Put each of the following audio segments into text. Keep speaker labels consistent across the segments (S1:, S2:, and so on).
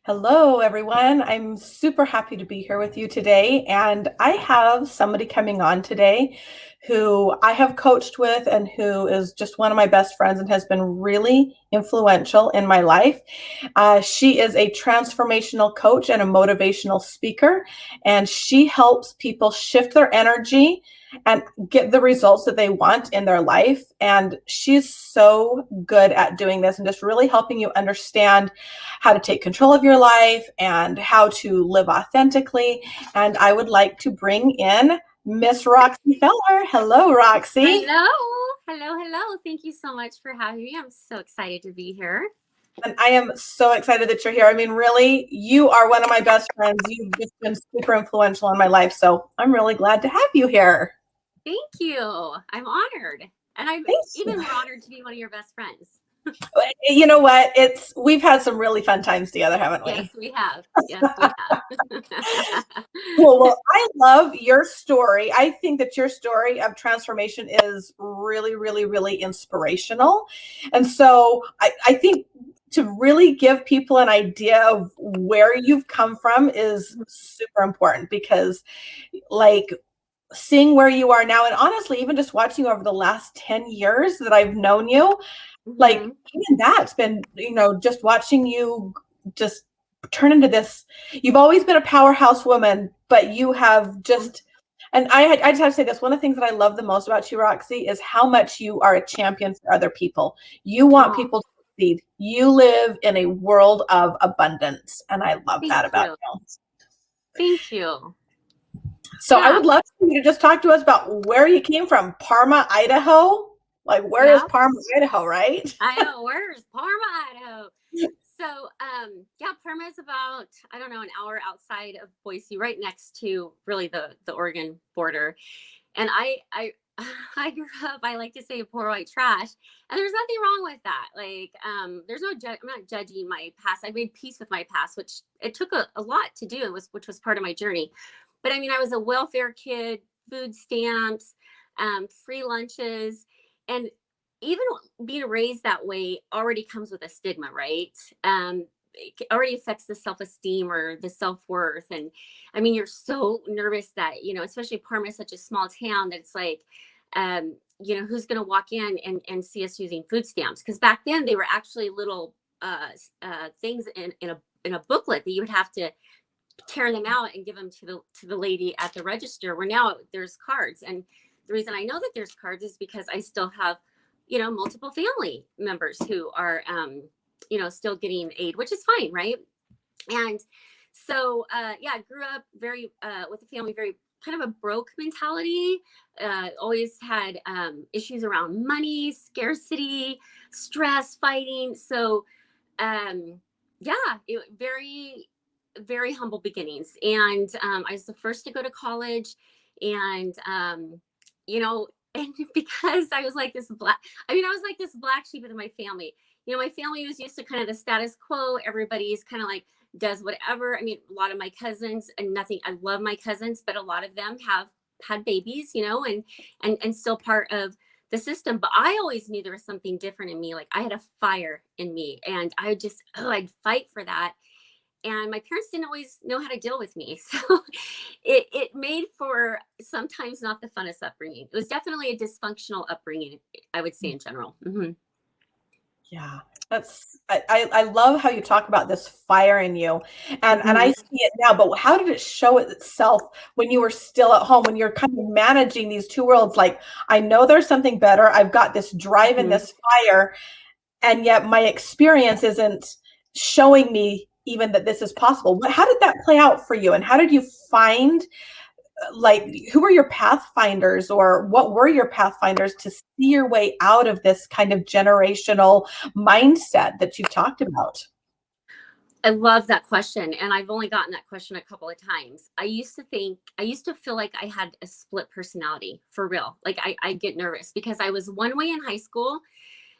S1: Hello, everyone. I'm super happy to be here with you today. And I have somebody coming on today who I have coached with and who is just one of my best friends and has been really influential in my life. She is a transformational coach and a motivational speaker, and she helps people shift their energy and get the results that they want in their life. And she's so good at doing this and just really helping you understand how to take control of your life and how to live authentically. And I would like to bring in Miss Roxy Feller. Hello, Roxy.
S2: Hello. Hello. Thank you so much for having me. I'm so excited to be here.
S1: And I am so excited that you're here. I mean, really, you are one of my best friends. You've just been super influential in my life. So I'm really glad to have you here.
S2: Thank you. I'm honored. And I'm
S1: Thank
S2: even
S1: you.
S2: more honored to be one of your best friends.
S1: You know what? We've had some really fun times together, haven't
S2: Yes,
S1: we?
S2: we have. Yes, we have.
S1: Cool. Well, I love your story. I think that your story of transformation is really, really, really inspirational. And so I think to really give people an idea of where you've come from is super important because, like, seeing where you are now, and honestly, even just watching you over the last 10 years that I've known you, like,
S2: Mhm.
S1: even that's been, just watching you just turn into this. You've always been a powerhouse woman, but you have just, and I just have to say this, one of the things that I love the most about you, Roxy, is how much you are a champion for other people. You want
S2: Oh,
S1: people to succeed. You live in a world of abundance, and I love
S2: thank
S1: that about
S2: you.
S1: you.
S2: Thank you.
S1: So I
S2: Yeah.
S1: would love for you to just talk to us about where you came from. Parma, Idaho? Like, where is
S2: Yeah.
S1: Parma, Idaho, right?
S2: I know. Where's Parma, Idaho? So, yeah, Parma is about, I don't know, an hour outside of Boise, right next to really the Oregon border. And I grew up, I like to say poor white trash, and there's nothing wrong with that. Like, there's no I'm not judging my past. I made peace with my past, which it took a lot to do, which was part of my journey. But I mean, I was a welfare kid, food stamps, free lunches, and even being raised that way already comes with a stigma, right? It already affects the self-esteem or the self-worth. And I mean, you're so nervous that, especially Parma is such a small town that it's like, who's going to walk in and see us using food stamps? Because back then they were actually little things in a booklet that you would have to tear them out and give them to the lady at the register, where now there's cards. And the reason I know that there's cards is because I still have, multiple family members who are, still getting aid, which is fine, right? And so, yeah, I grew up very with a family very kind of a broke mentality. Always had issues around money, scarcity, stress, fighting. So, yeah, very, very humble beginnings. And I was the first to go to college, and and because I was like this black, I was like this black sheep of my family. My family was used to kind of the status quo. Everybody's kind of like does whatever. I mean, a lot of my cousins, and nothing, I love my cousins, but a lot of them have had babies, and still part of the system. But I always knew there was something different in me. Like I had a fire in me, and I'd fight for that. And my parents didn't always know how to deal with me. So it made for sometimes not the funnest upbringing. It was definitely a dysfunctional upbringing, I would say, in general.
S1: Yeah, I love how you talk about this fire in you, and I
S2: Hmm.
S1: see it now. But how did it show itself when you were still at home, when you're kind of managing these two worlds? Like, I know there's something better. I've got this drive and
S2: Hmm.
S1: this fire, and yet my experience isn't showing me even that this is possible. How did that play out for you, and how did you find, like, who were your pathfinders, or what were your pathfinders to see your way out of this kind of generational mindset that you've talked about?
S2: I love that question. And I've only gotten that question a couple of times. I used to feel like I had a split personality for real. Like I get nervous because I was one way in high school.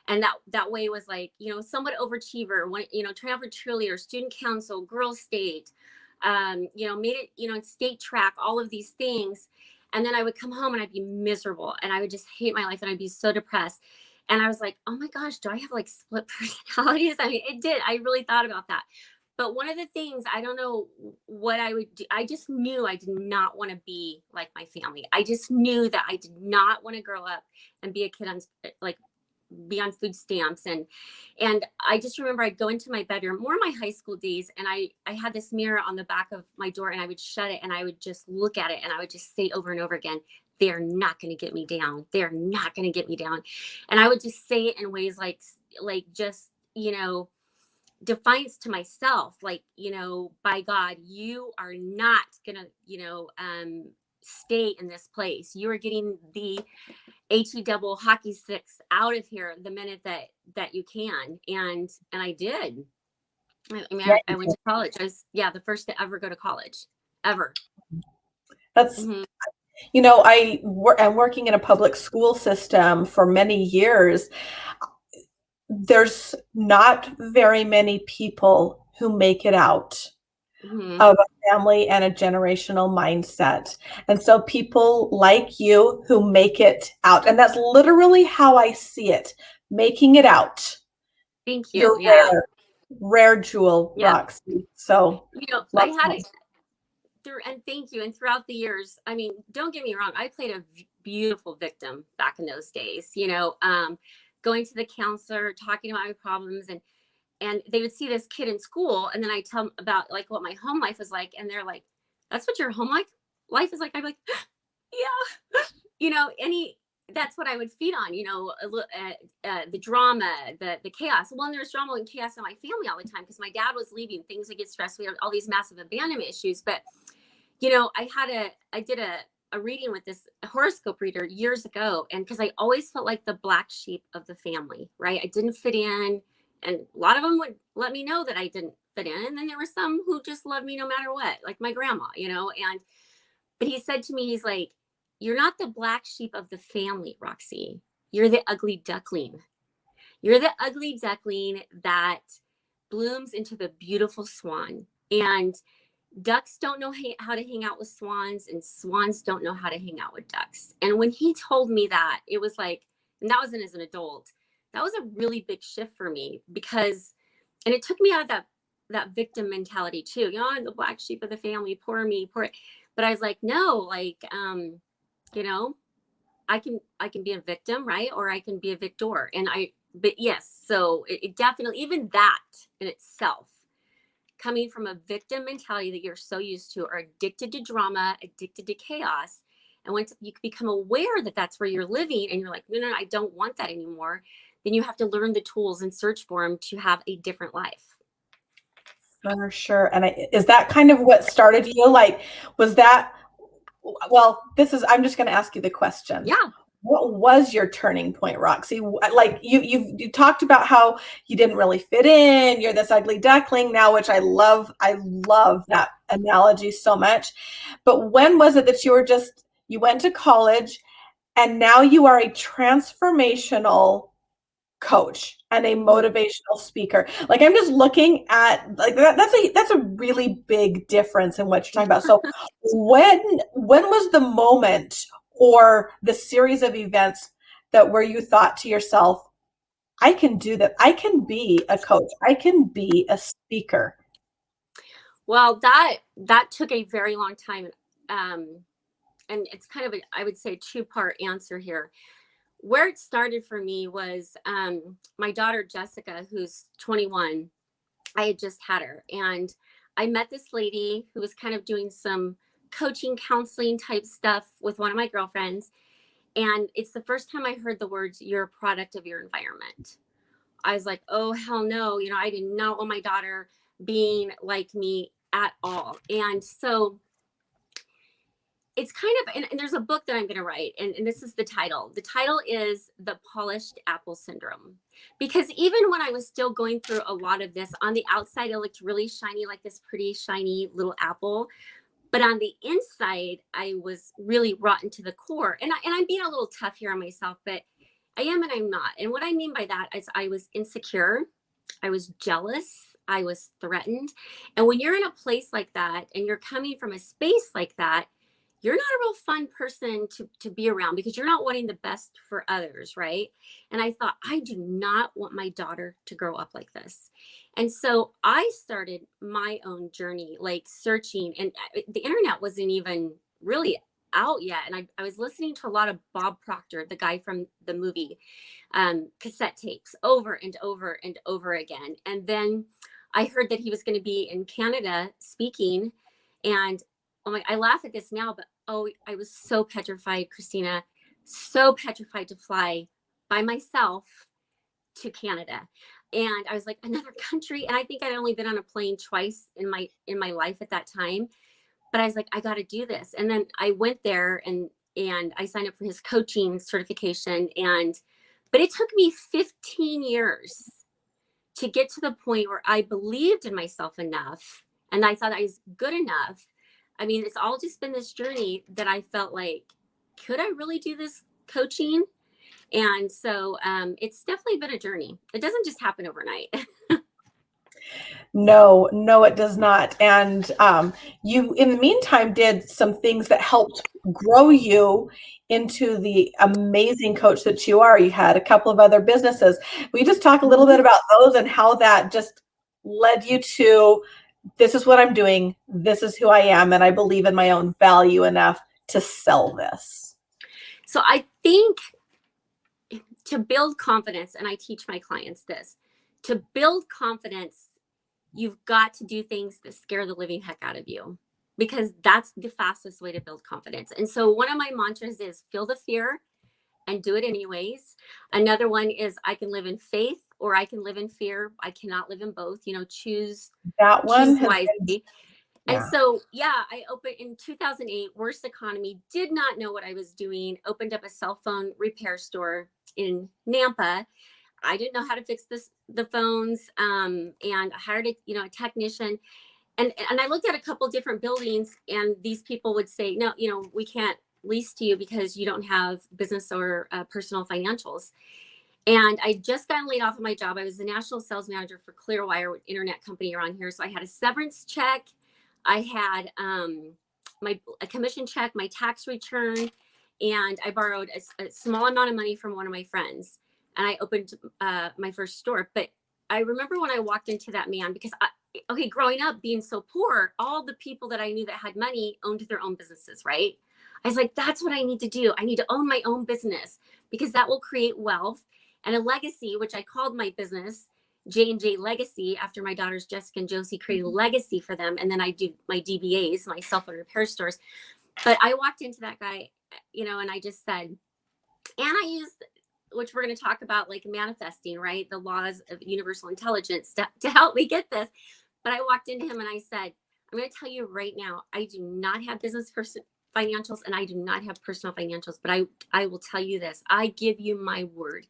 S2: And that way was like, somewhat overachiever, trying out for cheerleader, student council, girls state, made it, in state track, all of these things. And then I would come home and I'd be miserable and I would just hate my life and I'd be so depressed. And I was like, oh my gosh, do I have like split personalities? I mean, it did. I really thought about that. But one of the things, I don't know what I would do. I just knew I did not want to be like my family. I just knew that I did not want to grow up and be a kid on like be on food stamps. And I just remember I'd go into my bedroom, more my high school days, and I had this mirror on the back of my door, and I would shut it and I would just look at it and I would just say over and over again, they're not going to get me down. They're not going to get me down. And I would just say it in ways like just, defiance to myself, like, by God, you are not gonna, stay in this place. You are getting the he double hockey sticks out of here the minute that you can. And I did. I mean,
S1: Yeah,
S2: I went to college. I was, yeah, the first to ever go to college, ever.
S1: that's,
S2: Hmm.
S1: I'm working in a public school system for many years. There's not very many people who make it out
S2: Hmm.
S1: of a family and a generational mindset. And so people like you who make it out, and that's literally how I see it, making it out.
S2: Thank you.
S1: You're
S2: Yeah.
S1: rare jewel,
S2: Yeah.
S1: Roxy. So
S2: I
S1: love
S2: had
S1: that.
S2: it through, and thank you. And throughout the years, I mean, don't get me wrong, I played a beautiful victim back in those days, going to the counselor, talking about my problems, and they would see this kid in school, and then I tell them about like what my home life was like, and they're like, "That's what your home life is like." I'm like, "Yeah," any that's what I would feed on, the drama, the chaos. Well, and there's drama and chaos in my family all the time because my dad was leaving, things would get stressed. We had all these massive abandonment issues, but I did a reading with this horoscope reader years ago. And because I always felt like the black sheep of the family, right? I didn't fit in. And a lot of them would let me know that I didn't fit in. And then there were some who just loved me no matter what, like my grandma, but he said to me, he's like, "You're not the black sheep of the family, Roxy. You're the ugly duckling. You're the ugly duckling that blooms into the beautiful swan. And ducks don't know how to hang out with swans, and swans don't know how to hang out with ducks." And when he told me that, it was like, and that wasn't as an adult, that was a really big shift for me because, and it took me out of that victim mentality too. I'm the black sheep of the family, poor me, poor. But I was like, no, like, you know, I can be a victim, right? Or I can be a victor. But yes, so it definitely, even that in itself, coming from a victim mentality that you're so used to, or addicted to drama, addicted to chaos. And once you become aware that that's where you're living and you're like, no, no, no, I don't want that anymore, then you have to learn the tools and search for them to have a different life.
S1: For sure. And is that kind of what started you? Like, was that, well, I'm just going to ask you the question.
S2: Yeah.
S1: What was your turning point, Roxy? Like you talked about how you didn't really fit in. You're this ugly duckling now, which I love. I love that analogy so much. But when was it that you went to college and now you are a transformational coach and a motivational speaker? Like, I'm just looking at like that's a really big difference in what you're talking about. So when was the moment or the series of events that where you thought to yourself, I can do that, I can be a coach, I can be a speaker?
S2: Well, that took a very long time. And it's kind of I would say, two-part answer here. Where it started for me was my daughter Jessica, who's 21. I had just had her, and I met this lady who was kind of doing some coaching, counseling type stuff with one of my girlfriends. And it's the first time I heard the words, "You're a product of your environment." I was like, oh, hell no. I did not want my daughter being like me at all. And so it's kind of, and there's a book that I'm going to write, and this is the title. The title is The Polished Apple Syndrome. Because even when I was still going through a lot of this, on the outside, it looked really shiny, like this pretty shiny little apple. But on the inside, I was really rotten to the core. And I'm being a little tough here on myself, but I am and I'm not. And what I mean by that is I was insecure, I was jealous, I was threatened. And when you're in a place like that and you're coming from a space like that, you're not a real fun person to be around because you're not wanting the best for others, right? And I thought, I do not want my daughter to grow up like this. And so I started my own journey, like searching, and the internet wasn't even really out yet. And I was listening to a lot of Bob Proctor, the guy from the movie, cassette tapes over and over and over again. And then I heard that he was going to be in Canada speaking. And oh my, I laugh at this now, but oh, I was so petrified, Christina, so petrified to fly by myself to Canada. And I was like, another country. And I think I'd only been on a plane twice in my life at that time. But I was like, I got to do this. And then I went there and I signed up for his coaching certification. But it took me 15 years to get to the point where I believed in myself enough and I thought I was good enough. I mean, it's all just been this journey that I felt like, could I really do this coaching? And so it's definitely been a journey. It doesn't just happen overnight.
S1: No, no, it does not. And you, in the meantime, did some things that helped grow you into the amazing coach that you are. You had a couple of other businesses. Will you just talk a little bit about those and how that just led you to, this is what I'm doing, this is who I am, and I believe in my own value enough to sell this?
S2: So I think to build confidence, and I teach my clients this, to build confidence, you've got to do things that scare the living heck out of you, because that's the fastest way to build confidence. And so one of my mantras is feel the fear and do it anyways. Another one is I can live in faith or I can live in fear. I cannot live in both, choose
S1: That one has
S2: wisely.
S1: been,
S2: And
S1: yeah.
S2: so, yeah, I opened in 2008, worst economy, did not know what I was doing, opened up a cell phone repair store in Nampa. I didn't know how to fix the phones, and I hired a technician. And I looked at a couple different buildings, and these people would say, no, we can't lease to you because you don't have business or personal financials. And I just got laid off of my job. I was the national sales manager for Clearwire, internet company around here. So I had a severance check. I had a commission check, my tax return, and I borrowed a small amount of money from one of my friends. And I opened my first store. But I remember when I walked into that man, because growing up being so poor, all the people that I knew that had money owned their own businesses, right? I was like, that's what I need to do. I need to own my own business because that will create wealth and a legacy, which I called my business J&J Legacy after my daughters Jessica and Josie created a legacy for them. And then I do my DBAs, my cell phone repair stores. But I walked into that guy, and I just said, and I used, which we're going to talk about, like manifesting, right? The laws of universal intelligence to help me get this. But I walked into him and I said, I'm going to tell you right now, I do not have business financials and I do not have personal financials, but I will tell you this. I give you my word.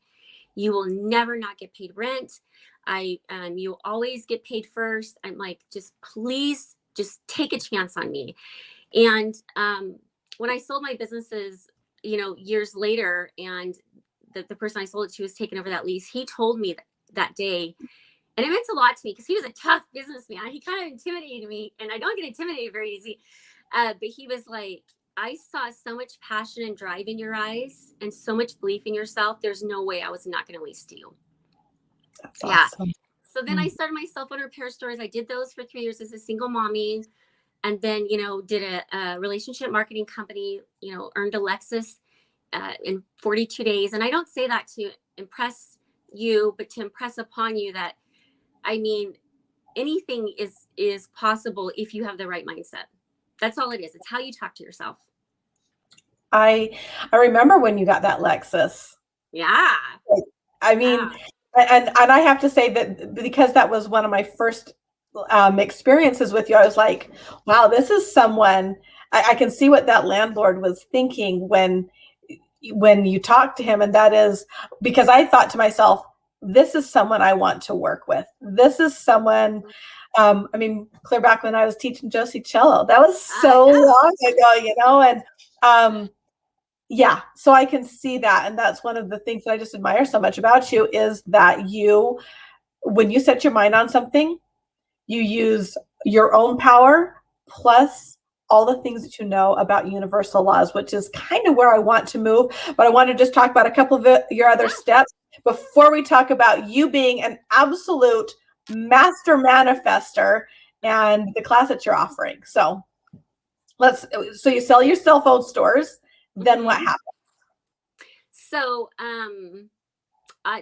S2: You will never not get paid rent. You'll always get paid first. I'm like, just please just take a chance on me. And when I sold my businesses, years later, and the person I sold it to was taking over that lease, he told me that day, and it meant a lot to me because he was a tough businessman. He kind of intimidated me, and I don't get intimidated very easy. But he was like, I saw so much passion and drive in your eyes and so much belief in yourself. There's no way I was not going to lease to you.
S1: That's
S2: Yeah.
S1: awesome.
S2: So then I started my cell phone repair stores. I did those for 3 years as a single mommy. And then, did a relationship marketing company, earned a Lexus in 42 days. And I don't say that to impress you, but to impress upon you that, I mean, anything is possible if you have the right mindset. That's all it is. It's how you talk to yourself.
S1: I remember when you got that Lexus.
S2: Yeah.
S1: I mean, and I have to say that because that was one of my first experiences with you, I was like, wow, this is someone, I can see what that landlord was thinking when you talk to him. And that is because I thought to myself, this is someone I want to work with. This is someone, clear back when I was teaching Josie cello, that was so long ago, and yeah, so I can see that. And that's one of the things that I just admire so much about you is that when you set your mind on something, you use your own power plus all the things that you know about universal laws, which is kind of where I want to move. But I want to just talk about a couple of your other steps before we talk about you being an absolute master manifester and the class that you're offering. So you sell your cell phone stores, then what happens?
S2: So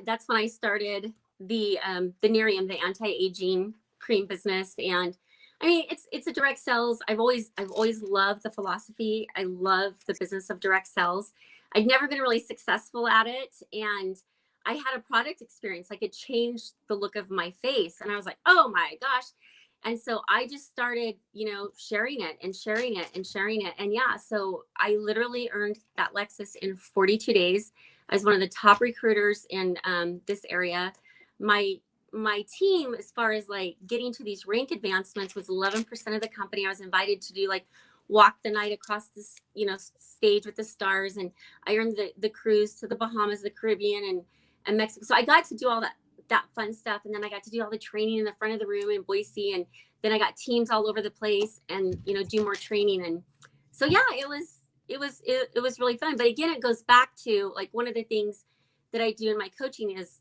S2: that's when I started the Nerium, the anti-aging cream business. And I mean, it's a direct sales. I've always loved the philosophy. I love the business of direct sales. I'd never been really successful at it. And I had a product experience. Like, it changed the look of my face. And I was like, oh my gosh. And so I just started, sharing it and sharing it and sharing it. And yeah, so I literally earned that Lexus in 42 days. I was one of the top recruiters in this area. My team, as far as like getting to these rank advancements, was 11% of the company. I was invited to do like walk the night across this, stage with the stars. And I earned the cruise to the Bahamas, the Caribbean, and Mexico. So I got to do all that fun stuff. And then I got to do all the training in the front of the room in Boise. And then I got teams all over the place and, do more training. And so, yeah, it was really fun. But again, it goes back to like one of the things that I do in my coaching is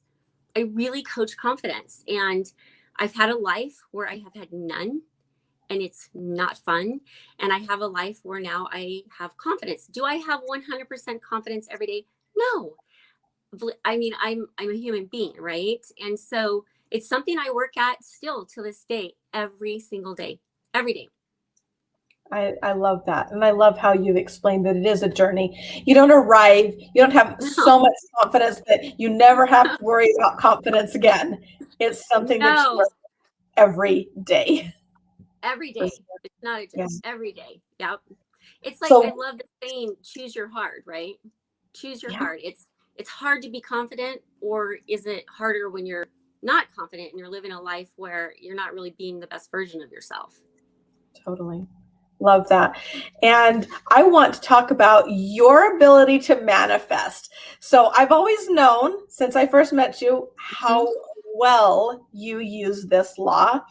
S2: I really coach confidence. And I've had a life where I have had none, and it's not fun. And I have a life where now I have confidence. Do I have 100% confidence every day? No. I mean, I'm a human being, right? And so it's something I work at still to this day, every single day, every day.
S1: I love that. And I love how you've explained that it is a journey. You don't arrive, you don't have so much confidence that you never have to worry about confidence again. It's something that you work every day.
S2: Every day. It's not a joke. Yeah. Every day. Yep. It's like, I love the saying, choose your heart, right? Choose your heart. It's hard to be confident, or is it harder when you're not confident and you're living a life where you're not really being the best version of yourself?
S1: Totally. Love that. And I want to talk about your ability to manifest. So I've always known since I first met you how well you use this law.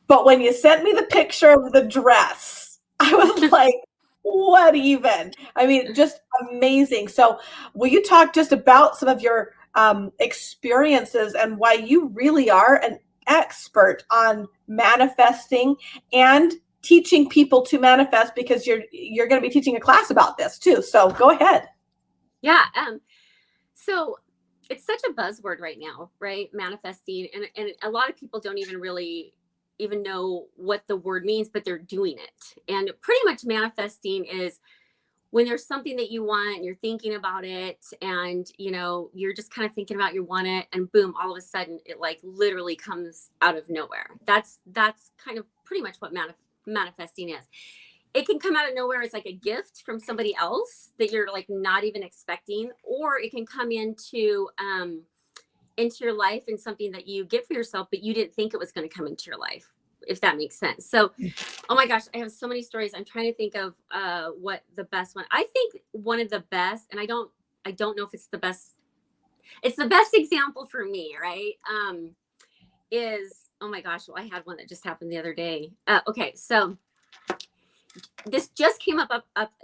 S1: But when you sent me the picture of the dress, I was like, what even? I mean, just amazing. So will you talk just about some of your experiences and why you really are an expert on manifesting and teaching people to manifest, because you're going to be teaching a class about this too. So go ahead.
S2: Yeah. So it's such a buzzword right now, right? Manifesting. And a lot of people don't even really even know what the word means, but they're doing it. And pretty much manifesting is when there's something that you want and you're thinking about it, and you're just kind of thinking about you want it, and boom, all of a sudden it like literally comes out of nowhere. That's kind of pretty much what manifesting is. It can come out of nowhere as like a gift from somebody else that you're like not even expecting, or it can come into your life and something that you get for yourself, but you didn't think it was going to come into your life, if that makes sense. So, oh my gosh, I have so many stories. I'm trying to think of what the best one. I think one of the best, and I don't know if it's the best. It's the best example for me, right? Is, oh my gosh, well, I had one that just happened the other day. Okay, so this just came up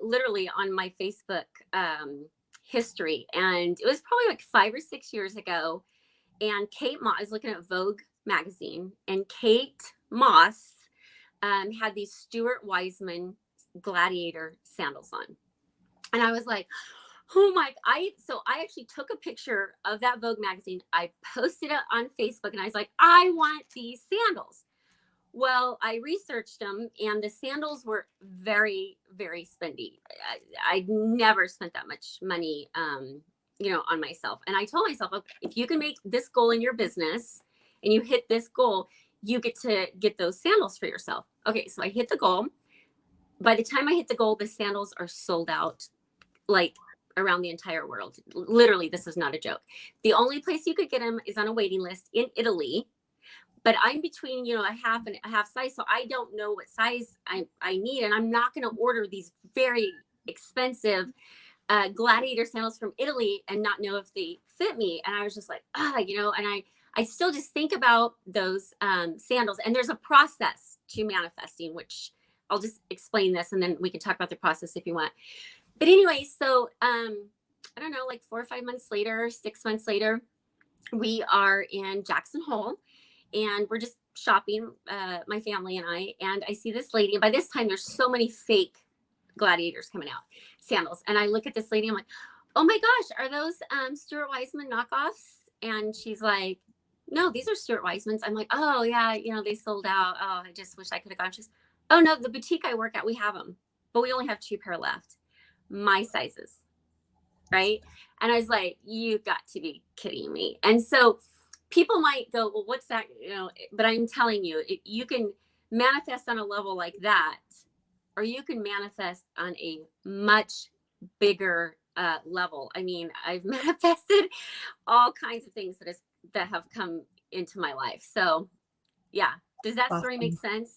S2: literally on my Facebook history, and it was probably like 5 or 6 years ago. And Kate Moss, I was looking at Vogue magazine, and Kate Moss had these Stuart Weitzman gladiator sandals on. And I was like, oh my, so I actually took a picture of that Vogue magazine. I posted it on Facebook, and I was like, I want these sandals. Well, I researched them, and the sandals were very, very spendy. I never spent that much money, on myself. And I told myself, okay, if you can make this goal in your business and you hit this goal, you get to get those sandals for yourself. Okay, so I hit the goal. By the time I hit the goal, the sandals are sold out, like around the entire world. Literally, this is not a joke. The only place you could get them is on a waiting list in Italy. But I'm between, a half and a half size. So I don't know what size I need. And I'm not going to order these very expensive gladiator sandals from Italy and not know if they fit me. And I was just like, and I still just think about those sandals. And there's a process to manifesting, which I'll just explain this and then we can talk about the process if you want. But anyway, so I don't know, like 4 or 5 months later, 6 months later, we are in Jackson Hole and we're just shopping, my family and I see this lady. And by this time, there's so many fake gladiators coming out, sandals. And I look at this lady, I'm like, oh my gosh, are those Stuart Weitzman knockoffs? And she's like, no, these are Stuart Weitzman's. I'm like, oh yeah, they sold out. Oh, I just wish I could have gone. She's, oh no, the boutique I work at, we have them, but we only have 2 pair left, my sizes. Right. And I was like, you got to be kidding me. And so people might go, well, what's that? But I'm telling you, you can manifest on a level like that, or you can manifest on a much bigger level. I mean, I've manifested all kinds of things that have come into my life. So yeah. Does that story make sense?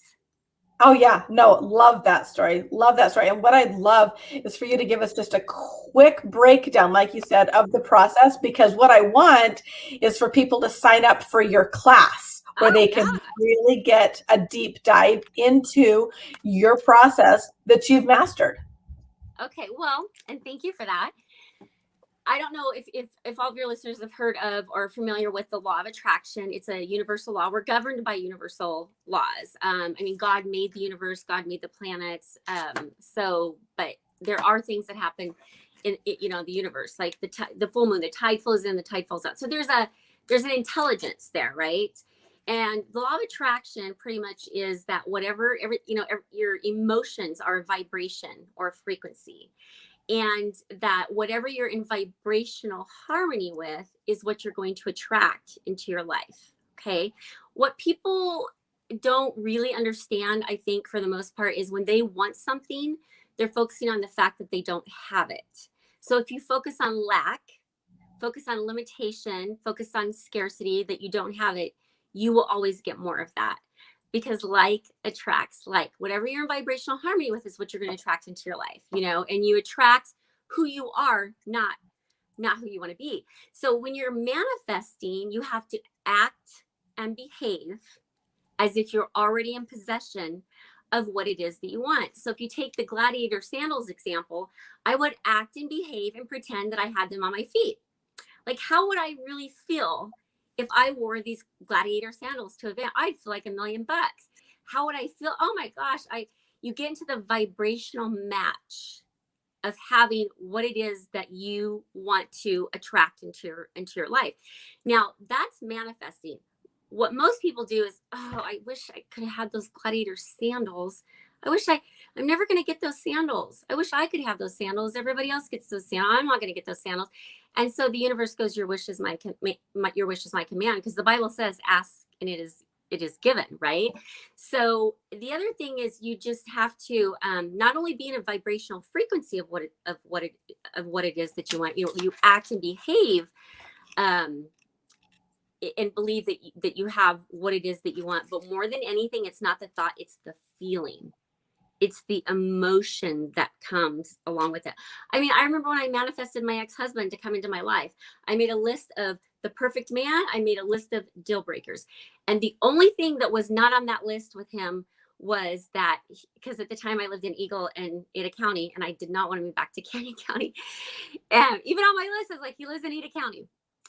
S1: Oh yeah, no, love that story. Love that story. And what I'd love is for you to give us just a quick breakdown, like you said, of the process, because what I want is for people to sign up for your class where they can really get a deep dive into your process that you've mastered.
S2: Okay, well, and thank you for that. I don't know if all of your listeners have heard of or are familiar with the law of attraction. It's a universal law. We're governed by universal laws. I mean, God made the universe, God made the planets. But there are things that happen in the universe, like the full moon, the tide flows in, the tide falls out. So there's an intelligence there, right? And the law of attraction pretty much is that your emotions are a vibration or a frequency. And that whatever you're in vibrational harmony with is what you're going to attract into your life. Okay. What people don't really understand, I think, for the most part, is when they want something, they're focusing on the fact that they don't have it. So if you focus on lack, focus on limitation, focus on scarcity, that you don't have it, you will always get more of that. Because like attracts like. Whatever you're in vibrational harmony with is what you're going to attract into your life, and you attract who you are, not who you want to be. So when you're manifesting, you have to act and behave as if you're already in possession of what it is that you want. So if you take the gladiator sandals example, I would act and behave and pretend that I had them on my feet. Like, how would I really feel if I wore these gladiator sandals to an event? I'd feel like $1 million. How would I feel? Oh my gosh, you get into the vibrational match of having what it is that you want to attract into your life. Now, that's manifesting. What most people do is, oh, I wish I could have had those gladiator sandals. I'm never going to get those sandals. I wish I could have those sandals. Everybody else gets those sandals. I'm not going to get those sandals. And so the universe goes, your wish is my command, because the Bible says, ask and it is given, right? So the other thing is, you just have to not only be in a vibrational frequency of what it is that you want. You act and behave and believe that you have what it is that you want. But more than anything, it's not the thought, it's the feeling. It's the emotion that comes along with it. I mean, I remember when I manifested my ex-husband to come into my life, I made a list of the perfect man. I made a list of deal breakers. And the only thing that was not on that list with him was that, because at the time I lived in Eagle and Ada County, and I did not want to move back to Canyon County. And even on my list, I was like, he lives in Ada County,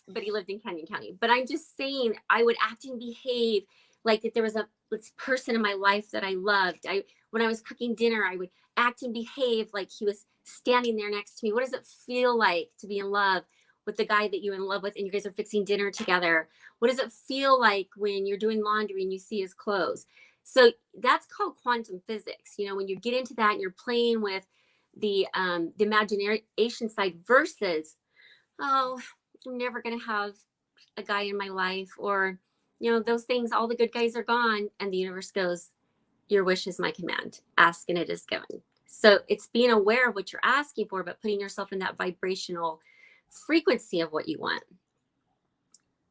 S2: but he lived in Canyon County. But I'm just saying, I would act and behave like that there was this person in my life that I loved. When I was cooking dinner, I would act and behave like he was standing there next to me. What does it feel like to be in love with the guy that you're in love with and you guys are fixing dinner together? What does it feel like when you're doing laundry and you see his clothes? So that's called quantum physics. When you get into that and you're playing with the imagination side versus, oh, I'm never going to have a guy in my life, or, those things, all the good guys are gone. And the universe goes, your wish is my command. Ask and it is given. So it's being aware of what you're asking for, but putting yourself in that vibrational frequency of what you want.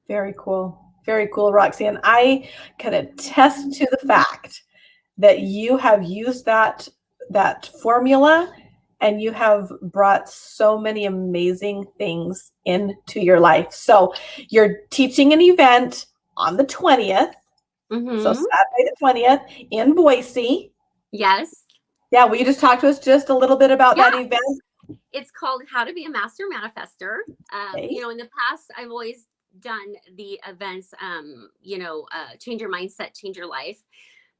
S1: Very cool. Very cool, Roxy. And I can attest to the fact that you have used that formula and you have brought so many amazing things into your life. So you're teaching an event on the 20th.
S2: Mm-hmm.
S1: So Saturday the 20th in Boise.
S2: Yes.
S1: Yeah, will you just talk to us just a little bit about that
S2: Yeah.
S1: event?
S2: It's called How to Be a Master Manifestor.
S1: Okay.
S2: In the past, I've always done the events, change your mindset, change your life.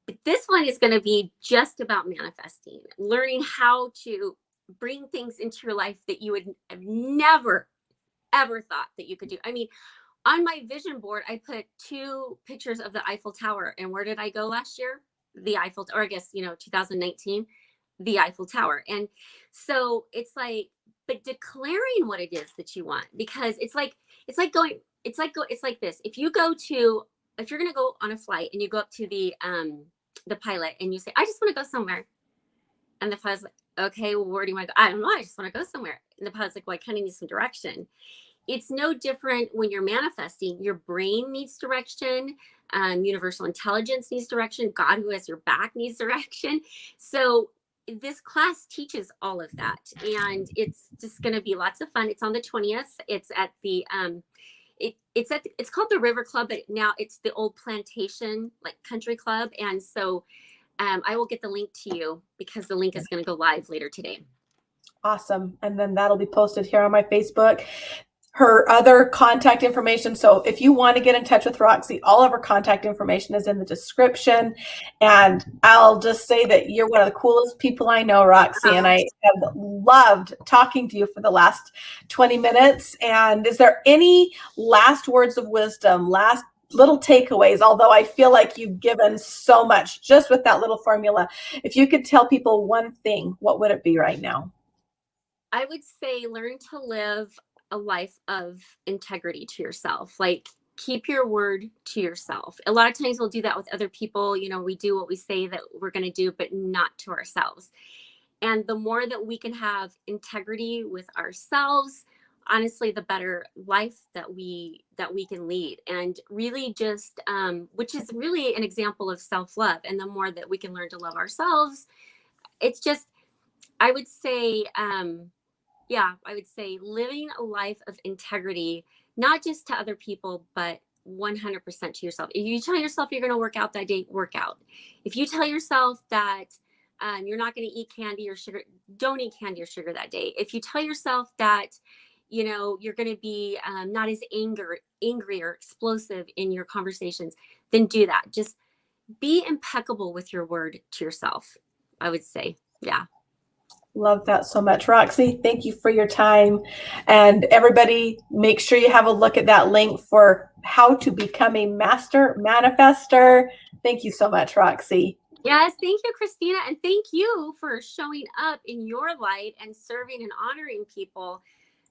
S2: But this one is going to be just about manifesting, learning how to bring things into your life that you would have never, ever thought that you could do. I mean, on my vision board, I put 2 pictures of the Eiffel Tower. And where did I go last year? The Eiffel, or I guess, 2019, the Eiffel Tower. And so it's like, but declaring what it is that you want, because it's like going, it's like this. If you're going to go on a flight and you go up to the pilot and you say, I just want to go somewhere. And the pilot's like, okay, well, where do you want to go? I don't know. I just want to go somewhere. And the pilot's like, well, I kind of need some direction. It's no different when you're manifesting. Your brain needs direction. Universal intelligence needs direction. God, who has your back, needs direction. So this class teaches all of that, and it's just going to be lots of fun. It's on the 20th. It's at the it's called the River Club, but now it's the old plantation, like country club. And so I will get the link to you because the link is going to go live later today.
S1: Awesome. And then that'll be posted here on my Facebook. Her other contact information. So if you want to get in touch with Roxy, all of her contact information is in the description. And I'll just say that you're one of the coolest people I know, Roxy, and I have loved talking to you for the last 20 minutes. And is there any last words of wisdom, last little takeaways, although I feel like you've given so much just with that little formula? If you could tell people one thing, what would it be right now?
S2: I would say learn to live a life of integrity to yourself. Like, keep your word to yourself. A lot of times we'll do that with other people. We do what we say that we're going to do, but not to ourselves. And the more that we can have integrity with ourselves, honestly, the better life that we can lead. And really just which is really an example of self-love. And the more that we can learn to love ourselves, it's just, I would say, I would say living a life of integrity, not just to other people, but 100% to yourself. If you tell yourself you're going to work out that day, work out. If you tell yourself that you're not going to eat candy or sugar, don't eat candy or sugar that day. If you tell yourself that, you're going to be not as angry or explosive in your conversations, then do that. Just be impeccable with your word to yourself, I would say. Yeah.
S1: Love that so much, Roxy. Thank you for your time. And everybody, make sure you have a look at that link for how to become a master manifestor. Thank you so much, Roxy.
S2: Yes, thank you, Christina. And thank you for showing up in your light and serving and honoring people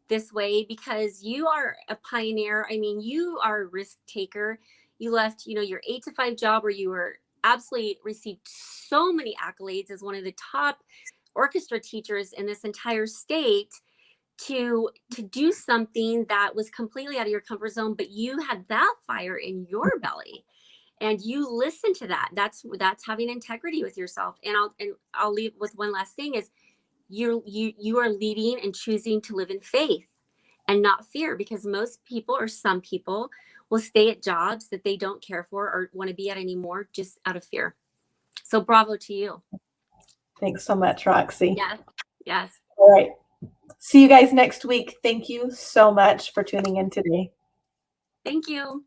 S2: this way, because you are a pioneer. I mean, you are a risk taker. You left, your 8 to 5 job where you were absolutely received so many accolades as one of the top orchestra teachers in this entire state to do something that was completely out of your comfort zone, but you had that fire in your belly and you listen to that. That's having integrity with yourself. And I'll leave with one last thing is you are leading and choosing to live in faith and not fear, because most people, or some people, will stay at jobs that they don't care for or want to be at anymore just out of fear. So bravo to you.
S1: Thanks so much, Roxy.
S2: Yes. Yes.
S1: All right. See you guys next week. Thank you so much for tuning in today.
S2: Thank you.